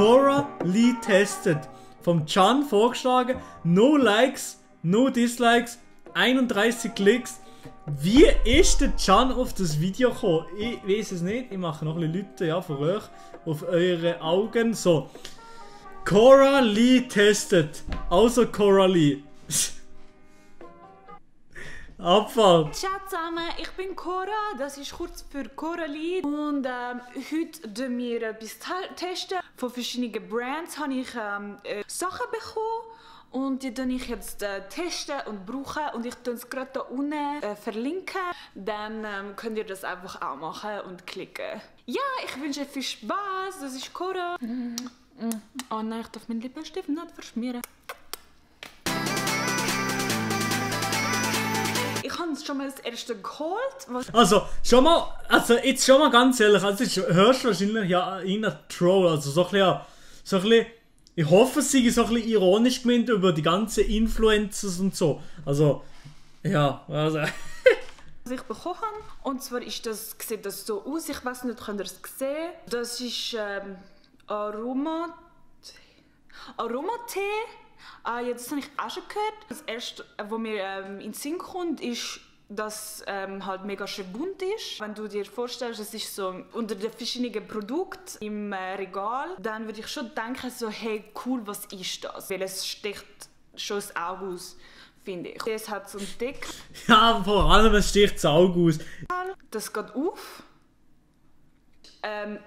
Coralie testet. Vom Can vorgeschlagen. No Likes, no Dislikes, 31 Klicks. Wie ist der Can auf das Video gekommen? Ich weiß es nicht. Ich mache noch ein bisschen Leute, ja, für euch. Auf eure Augen. So. Coralie testet. Also Coralie. Abfahrt. Ciao zusammen, ich bin Cora, das ist kurz für Coralie. Und heute testen wir etwas testen. Von verschiedenen Brands habe ich Sachen bekommen. Und die teste ich jetzt testen und brauchen. Und ich tue es gerade hier unten verlinken. Dann könnt ihr das einfach auch machen und klicken. Ja, ich wünsche viel Spaß. Das ist Cora. Oh nein, ich darf meinen Lippenstift nicht verschmieren. Ich habe schon mal das erste geholt. Also jetzt schon mal ganz ehrlich, also du hörst wahrscheinlich ja in einer Troll, also so ein bisschen, ich hoffe, es sei so ein bisschen ironisch gemeint über die ganzen Influencers und so. Also, ja, also. Was ich bekommen habe, und zwar sieht das so aus, ich weiß nicht, könnt ihr es sehen? Das ist Aromatee. Ja, das habe ich auch schon gehört. Das erste, was mir in den Sinn kommt, ist, dass halt mega schön bunt ist. Wenn du dir vorstellst, es ist so unter den verschiedenen Produkten im Regal, dann würde ich schon denken, so, hey, cool, was ist das? Weil es sticht schon das Auge aus, finde ich. Es hat so einen Deckel. Ja, vor allem es sticht das Auge aus. Das geht auf.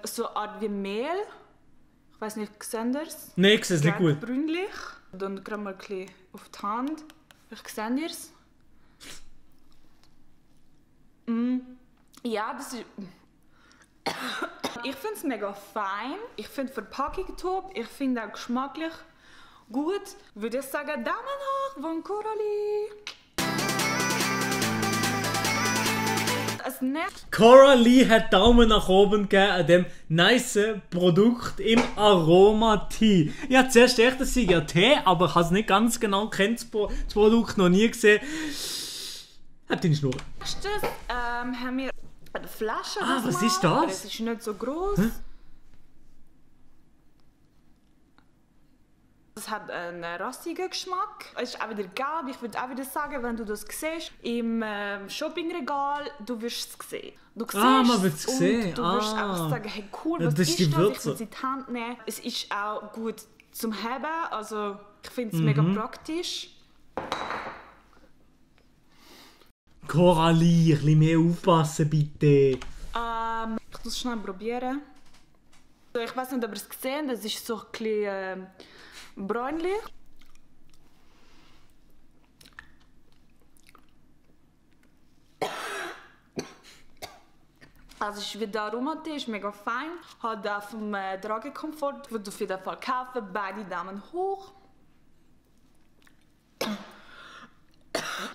So eine Art wie Mehl. Ich weiß nicht, seht ihr es? Nein, ich sehe es nicht gut. Brünlich. Dann gerade mal ein bisschen auf die Hand. Vielleicht seht ihr es. Ja, das ist... Ich finde es mega fein. Ich finde die Verpackung top. Ich finde auch geschmacklich gut. Würde ich sagen, Daumen hoch von Coralie. Coralie hat Daumen nach oben gegeben an dem nice Produkt im Aromatee. Ich habe zuerst gedacht, das sei ja Tee, aber ich habe es nicht ganz genau kennt, das Produkt noch nie gesehen. Habt ihr eine Schnur? Erstes haben wir eine Flasche. Was ist das? Es ist nicht so groß. Es hat einen rassigen Geschmack. Es ist auch wieder gelb. Ich würde auch wieder sagen, wenn du das siehst im Shoppingregal, du wirst es sehen. Du siehst man wird es sehen. Du wirst einfach sagen, hey cool, was das ist die das? Würze. Ich will es in die Hand nehmen. Es ist auch gut zum Haben. Also ich finde es mega praktisch. Coralie, ein bisschen mehr aufpassen bitte. Ich muss es schnell probieren. Ich weiß nicht, ob ihr es gesehen habt. Das ist so ein bisschen bräunlich. Also es ist wie der Aromatee, ist mega fein. Hat auch vom Tragekomfort. Ich würde auf jeden Fall kaufen. Beide Daumen hoch.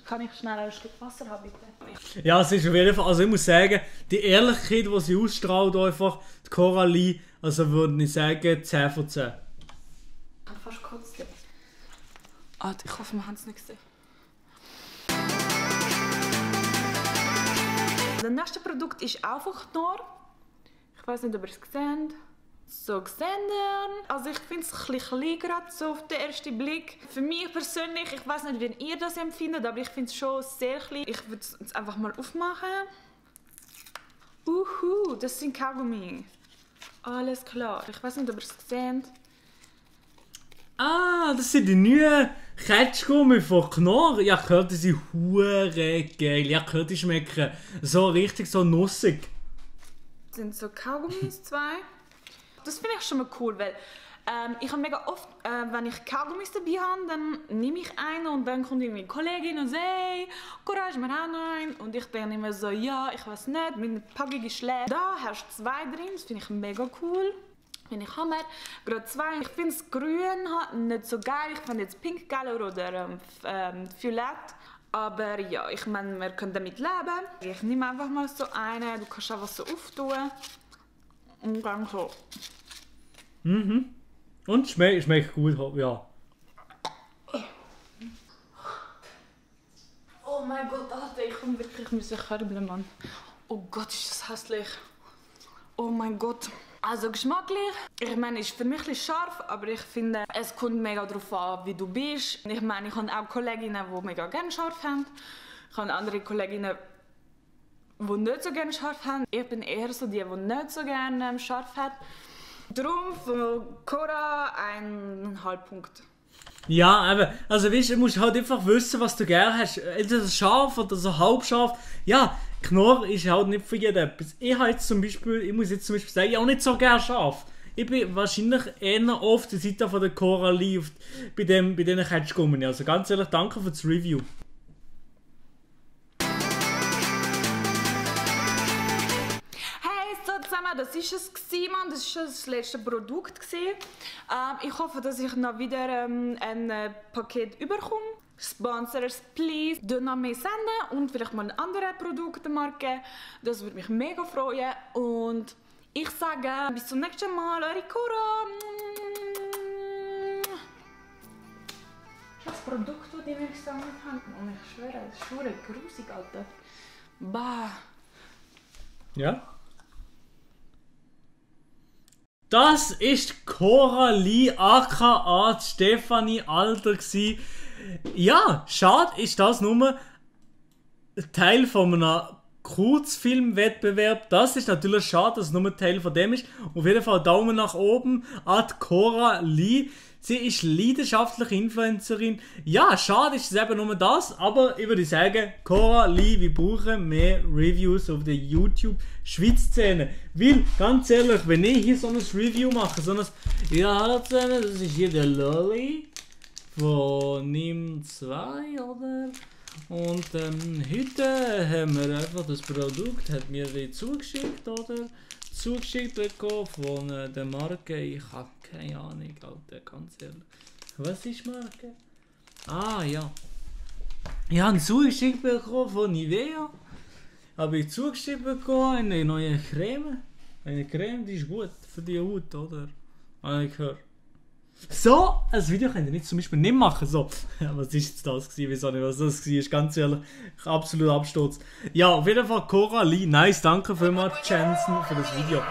Kann ich schnell ein Stück Wasser haben, bitte? Ja, es ist auf jeden Fall, also ich muss sagen, die Ehrlichkeit, die sie ausstrahlt, einfach, die Coralie, also würde ich sagen, 10 von 10. Ich habe fast gekotzt. Ich hoffe, wir haben es nicht gesehen. Das nächste Produkt ist auch von Knorr. Ich weiß nicht, ob ihr es gesehen habt. So gesehen. Also ich finde es ein bisschen gerade so auf den ersten Blick. Für mich persönlich, ich weiß nicht, wie ihr das empfindet, aber ich finde es schon sehr klein. Ich würde es einfach mal aufmachen. Das sind Kaugummi. Alles klar. Ich weiß nicht, ob ihr es gesehen habt. Das sind die neuen Ketschgummi von Knorr. Ja, ich gehört, die sind hure geil. Ja, ich gehört, die schmecken so richtig so nussig. Das sind so Kaugummis, 2. Das finde ich schon mal cool, weil ich habe mega oft, wenn ich Kaugummis dabei habe, dann nehme ich einen und dann kommt irgendwie eine Kollegin und sagt, hey, Courage, mir auch einen. Und ich denke immer so, ja, ich weiß nicht, meine Packung ist leer. Da hast du 2 drin, das finde ich mega cool. Finde ich Hammer. Gerade 2. Ich finde das Grün nicht so geil. Ich finde jetzt Pink geiler oder Violett. Aber ja, ich meine, wir können damit leben. Ich nehme einfach mal so einen. Du kannst einfach so auftun. Und dann so. Und schmeckt gut, ja. Oh mein Gott, Alter, ich komme wirklich körbeln, Mann. Oh Gott, ist das hässlich. Oh mein Gott. Also geschmacklich, ich meine, ist für mich ein bisschen scharf, aber ich finde, es kommt mega darauf an, wie du bist. Ich meine, ich habe auch Kolleginnen, die mega gerne scharf haben. Ich habe andere Kolleginnen, die nicht so gerne scharf haben. Ich bin eher so die nicht so gerne scharf hat. Darum von Cora 1,5 Punkte. Ja, aber, also weißt, du musst halt einfach wissen, was du gerne hast. Entweder scharf oder so halb scharf. Ja, Knorr ist halt nicht für jeden etwas. Ich muss jetzt zum Beispiel sagen, ich auch nicht so gerne scharf. Ich bin wahrscheinlich eher auf der Seite von der Cora Lee bei diesen Ketschgummen. Also ganz ehrlich, danke für das Review. Das war es, Mann. Das war das letzte Produkt. Ich hoffe, dass ich noch wieder ein Paket überkomme. Sponsors, please, noch mehr senden und vielleicht mal eine andere Produktmarke. Das würde mich mega freuen. Und ich sage bis zum nächsten Mal, eure Cora. Das Produkt, das die mir gesammelt haben. Und ich schwöre, das ist schon grusig, Alter. Bah. Ja. Das ist Cora Lee aka Stefanie Alter gsi. Ja, schade ist das nur Teil von einem Kurzfilmwettbewerb. Das ist natürlich schade, dass es nur Teil von dem ist. Auf jeden Fall Daumen nach oben an Cora Lee. Sie ist leidenschaftliche Influencerin. Ja, schade ist es eben nur das, aber ich würde sagen, Cora Lee, wir brauchen mehr Reviews auf der YouTube-Schweiz-Szene. Weil, ganz ehrlich, wenn ich hier so ein Review mache, so ein... Ja, hallo zusammen, das ist hier der Lolly von NIM 2, oder? Und heute haben wir einfach das Produkt, hat mir die zugeschickt, oder? Zugeschickt bekommen von der Marke, ich habe keine Ahnung, Alter, ganz ehrlich. Was ist Marke? Ah, ja. Ich habe zugeschickt bekommen von Nivea. Habe ich zugeschickt bekommen, eine neue Creme. Eine Creme, die ist gut für die Haut, oder? Habe ich gehört. So, ein Video könnt ihr nicht zum Beispiel nicht machen. So, was ist jetzt das gewesen? Ich weiß auch nicht, was das war. Ganz ehrlich, absolut Absturz. Ja, auf jeden Fall Cora Lee. Nice, danke vielmals, Jansen, für das Video.